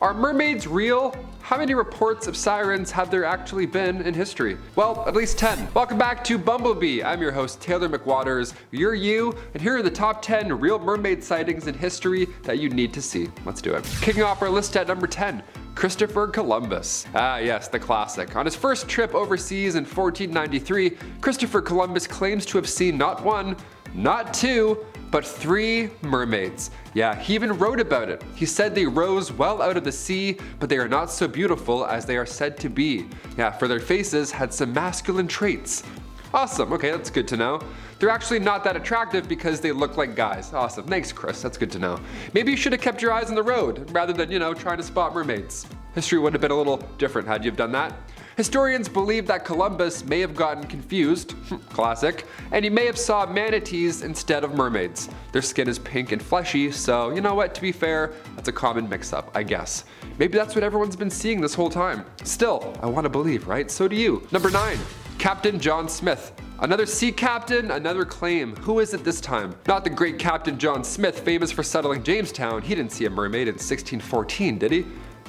Are mermaids real? How many reports of sirens have there actually been in history? Well, at least 10. Welcome back to Bumblebee. I'm your host, Taylor McWaters. You're you, and here are the top 10 real mermaid sightings in history that you need to see. Let's do it. Kicking off our list at number 10. Christopher Columbus. Ah yes, the classic. On his first trip overseas in 1493, Christopher Columbus claims to have seen not one, not two, but 3 mermaids. Yeah, he even wrote about it. He said they rose well out of the sea, but they are not so beautiful as they are said to be. Yeah, for their faces had some masculine traits. Awesome, okay, that's good to know. They're actually not that attractive because they look like guys. Awesome, thanks Chris, that's good to know. Maybe you should have kept your eyes on the road rather than, trying to spot mermaids. History would have been a little different had you have done that. Historians believe that Columbus may have gotten confused, classic, and he may have saw manatees instead of mermaids. Their skin is pink and fleshy, so you know what, to be fair, that's a common mix-up, I guess. Maybe that's what everyone's been seeing this whole time. Still, I want to believe, right? So do you. Number 9. Captain John Smith. Another sea captain, another claim. Who is it this time? Not the great Captain John Smith, famous for settling Jamestown. He didn't see a mermaid in 1614, did he?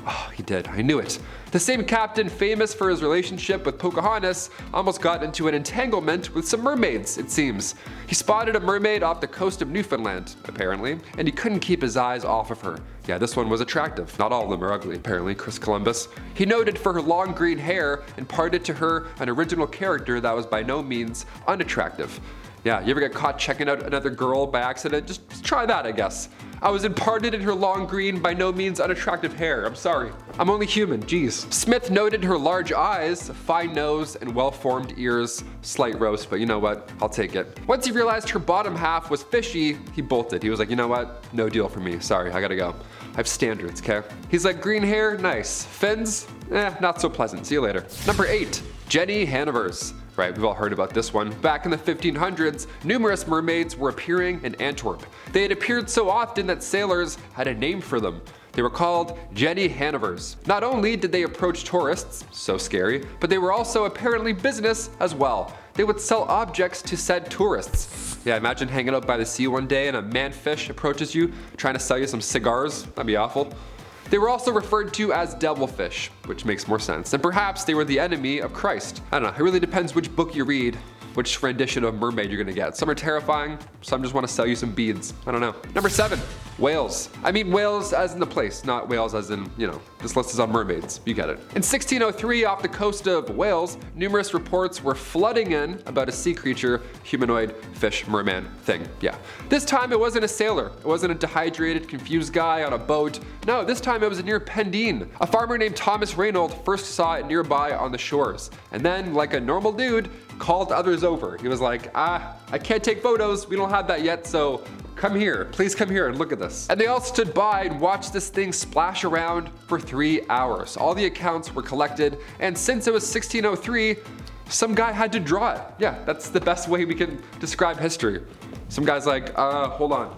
Oh, he did. I knew it. The same captain, famous for his relationship with Pocahontas, almost got into an entanglement with some mermaids, it seems. He spotted a mermaid off the coast of Newfoundland, apparently, and he couldn't keep his eyes off of her. Yeah, this one was attractive. Not all of them are ugly, apparently, Chris Columbus. He noted for her long green hair and imparted to her an original character that was by no means unattractive. Yeah, you ever get caught checking out another girl by accident? Just try that, I guess. I was imparted in her long green, by no means unattractive hair. I'm sorry. I'm only human, jeez. Smith noted her large eyes, fine nose, and well-formed ears. Slight roast, but you know what? I'll take it. Once he realized her bottom half was fishy, he bolted. He was like, you know what? No deal for me. Sorry, I gotta go. I have standards, okay? He's like, green hair, nice. Fins? Not so pleasant. See you later. Number 8. Jenny Hanivers. Right, we've all heard about this one. Back in the 1500s, numerous mermaids were appearing in Antwerp. They had appeared so often that sailors had a name for them. They were called Jenny Hanivers. Not only did they approach tourists, so scary, but they were also apparently business as well. They would sell objects to said tourists. Yeah, imagine hanging out by the sea one day and a manfish approaches you trying to sell you some cigars. That'd be awful. They were also referred to as devilfish, which makes more sense. And perhaps they were the enemy of Christ. I don't know, it really depends which book you read, which rendition of mermaid you're gonna get. Some are terrifying, some just wanna sell you some beads. I don't know. Number 7, whales. I mean whales as in the place, not whales as in, this list is on mermaids. You get it. In 1603, off the coast of Wales, numerous reports were flooding in about a sea creature, humanoid, fish, merman thing. Yeah. This time it wasn't a sailor. It wasn't a dehydrated, confused guy on a boat. No, this time it was near Pendeen. A farmer named Thomas Reynold first saw it nearby on the shores. And then, like a normal dude, called others over. He was like, I can't take photos. We don't have that yet, so come here. Please come here and look at this. And they all stood by and watched this thing splash around for 3 hours. All the accounts were collected, and since it was 1603, some guy had to draw it. Yeah, that's the best way we can describe history. Some guy's like, hold on.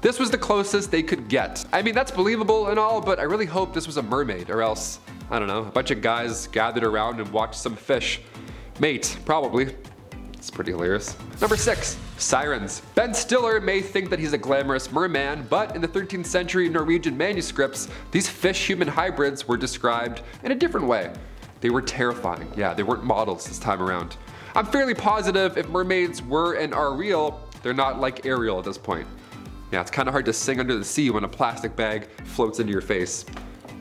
This was the closest they could get. I mean, that's believable and all, but I really hope this was a mermaid, or else, I don't know, a bunch of guys gathered around and watched some fish. Mate, probably. It's pretty hilarious. Number 6, Sirens. Ben Stiller may think that he's a glamorous merman, but in the 13th century Norwegian manuscripts, these fish-human hybrids were described in a different way. They were terrifying. Yeah, they weren't models this time around. I'm fairly positive if mermaids were and are real, they're not like Ariel at this point. Yeah, it's kind of hard to sing under the sea when a plastic bag floats into your face.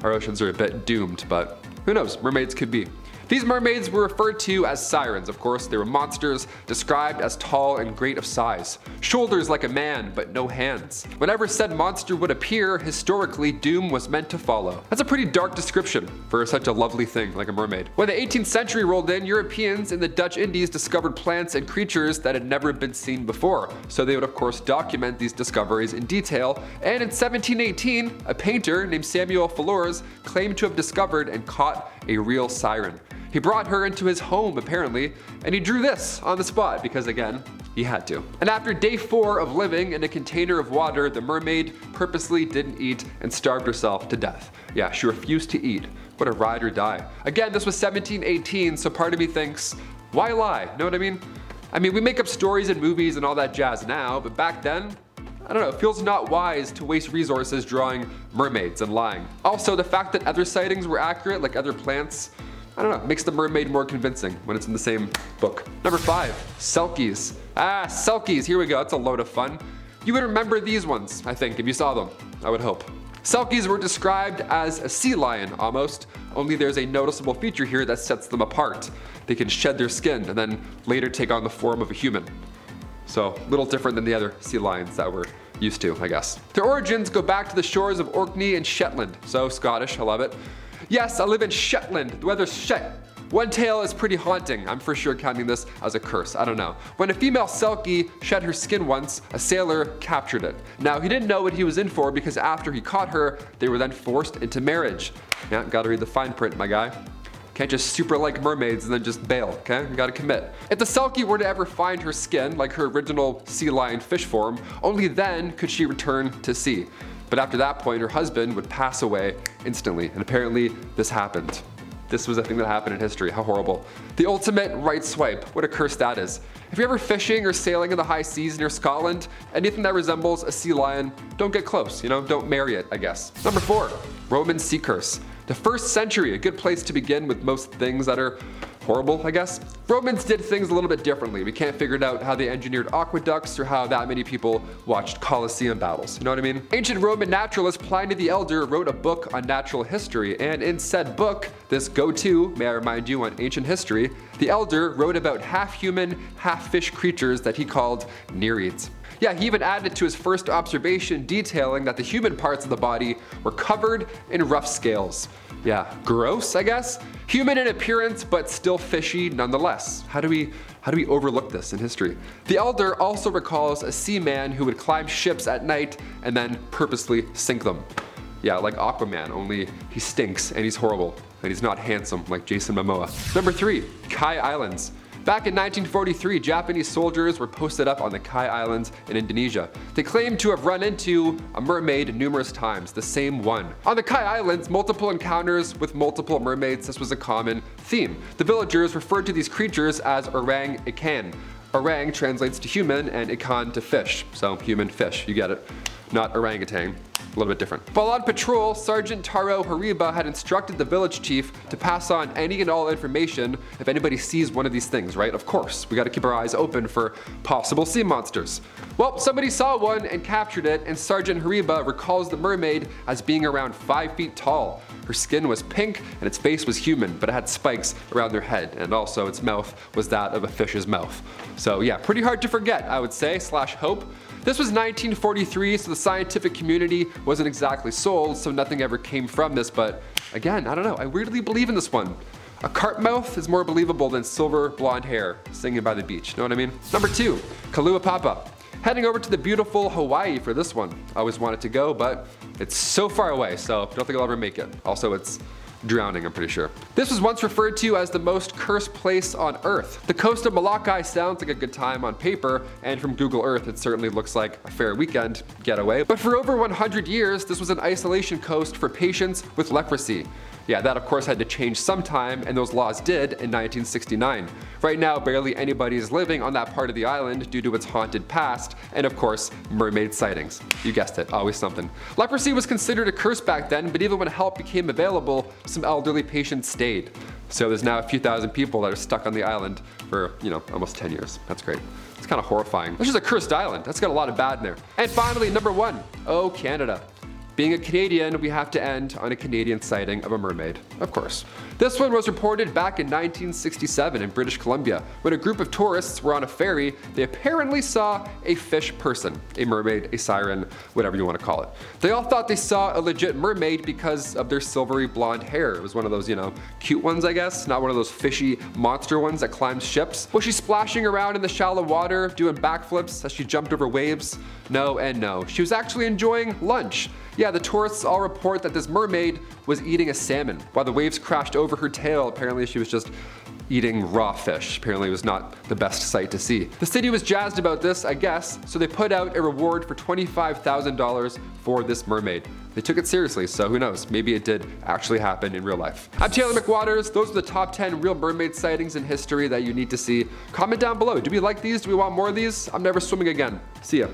Our oceans are a bit doomed, but who knows, mermaids could be. These mermaids were referred to as sirens, of course. They were monsters, described as tall and great of size. Shoulders like a man, but no hands. Whenever said monster would appear, historically, doom was meant to follow. That's a pretty dark description for such a lovely thing like a mermaid. When the 18th century rolled in, Europeans in the Dutch Indies discovered plants and creatures that had never been seen before. So they would of course document these discoveries in detail, and in 1718, a painter named Samuel Fallours claimed to have discovered and caught a real siren. He brought her into his home apparently, and he drew this on the spot because again, he had to. And after day 4 of living in a container of water, the mermaid purposely didn't eat and starved herself to death. Yeah, she refused to eat. What a ride or die. Again, this was 1718, so part of me thinks, why lie? Know what I mean? I mean, we make up stories and movies and all that jazz now, but back then, I don't know, it feels not wise to waste resources drawing mermaids and lying. Also, the fact that other sightings were accurate, like other plants, I don't know, makes the mermaid more convincing when it's in the same book. Number 5, Selkies. Selkies, here we go, that's a load of fun. You would remember these ones, I think, if you saw them, I would hope. Selkies were described as a sea lion, almost, only there's a noticeable feature here that sets them apart. They can shed their skin and then later take on the form of a human. So, a little different than the other sea lions that we're used to, I guess. Their origins go back to the shores of Orkney and Shetland, so Scottish, I love it. Yes, I live in Shetland, the weather's shit. One tale is pretty haunting. I'm for sure counting this as a curse. I don't know. When a female Selkie shed her skin once, a sailor captured it. Now, he didn't know what he was in for because after he caught her, they were then forced into marriage. Yeah, gotta read the fine print, my guy. Can't just super like mermaids and then just bail, okay? You gotta commit. If the Selkie were to ever find her skin, like her original sea lion fish form, only then could she return to sea. But after that point, her husband would pass away instantly, and apparently this happened. This was a thing that happened in history. How horrible. The ultimate right swipe. What a curse that is. If you're ever fishing or sailing in the high seas near Scotland, anything that resembles a sea lion, don't get close, don't marry it, I guess. Number 4, Roman sea curse. The 1st century, a good place to begin with most things that are horrible, I guess. Romans did things a little bit differently. We can't figure out how they engineered aqueducts or how that many people watched Colosseum battles. You know what I mean? Ancient Roman naturalist Pliny the Elder wrote a book on natural history, and in said book, this go-to, may I remind you, on ancient history, the Elder wrote about half-human, half-fish creatures that he called Nereids. Yeah, he even added to his first observation detailing that the human parts of the body were covered in rough scales. Yeah, gross, I guess? Human in appearance, but still fishy nonetheless. How do we overlook this in history? The Elder also recalls a seaman who would climb ships at night and then purposely sink them. Yeah, like Aquaman, only he stinks and he's horrible, and he's not handsome like Jason Momoa. Number 3, Kei Islands. Back in 1943, Japanese soldiers were posted up on the Kei Islands in Indonesia. They claimed to have run into a mermaid numerous times, the same one. On the Kei Islands, multiple encounters with multiple mermaids, this was a common theme. The villagers referred to these creatures as orang-ikan. Orang translates to human and ikan to fish, so human fish, you get it. Not orangutan. A little bit different. While on patrol, Sergeant Taro Hariba had instructed the village chief to pass on any and all information if anybody sees one of these things, right? Of course, we gotta keep our eyes open for possible sea monsters. Well, somebody saw one and captured it, and Sergeant Hariba recalls the mermaid as being around 5 feet tall. Her skin was pink and its face was human, but it had spikes around their head, and also its mouth was that of a fish's mouth. So yeah, pretty hard to forget, I would say, / hope. This was 1943, so the scientific community wasn't exactly sold, so nothing ever came from this, but again, I don't know, I weirdly believe in this one. A carp mouth is more believable than silver blonde hair singing by the beach, know what I mean? Number 2, Kaluapapa. Heading over to the beautiful Hawaii for this one. I always wanted to go, but it's so far away, so I don't think I'll ever make it. Also, it's drowning, I'm pretty sure. This was once referred to as the most cursed place on Earth. The coast of Molokai sounds like a good time on paper, and from Google Earth it certainly looks like a fair weekend getaway. But for over 100 years, this was an isolation coast for patients with leprosy. Yeah, that of course had to change sometime, and those laws did in 1969. Right now, barely anybody is living on that part of the island due to its haunted past, and of course, mermaid sightings. You guessed it, always something. Leprosy was considered a curse back then, but even when help became available, some elderly patients stayed. So there's now a few thousand people that are stuck on the island for, almost 10 years. That's great. It's kind of horrifying. This is a cursed island. That's got a lot of bad in there. And finally, number 1, oh, Canada. Being a Canadian, we have to end on a Canadian sighting of a mermaid, of course. This one was reported back in 1967 in British Columbia. When a group of tourists were on a ferry, they apparently saw a fish person, a mermaid, a siren, whatever you want to call it. They all thought they saw a legit mermaid because of their silvery blonde hair. It was one of those, cute ones, I guess, not one of those fishy monster ones that climbs ships. Was she splashing around in the shallow water, doing backflips as she jumped over waves? No and no. She was actually enjoying lunch. Yeah, the tourists all report that this mermaid was eating a salmon. While the waves crashed over her tail, apparently she was just eating raw fish. Apparently it was not the best sight to see. The city was jazzed about this, I guess, so they put out a reward for $25,000 for this mermaid. They took it seriously, so who knows, maybe it did actually happen in real life. I'm Taylor McWaters. Those are the top 10 real mermaid sightings in history that you need to see. Comment down below. Do we like these? Do we want more of these? I'm never swimming again. See ya.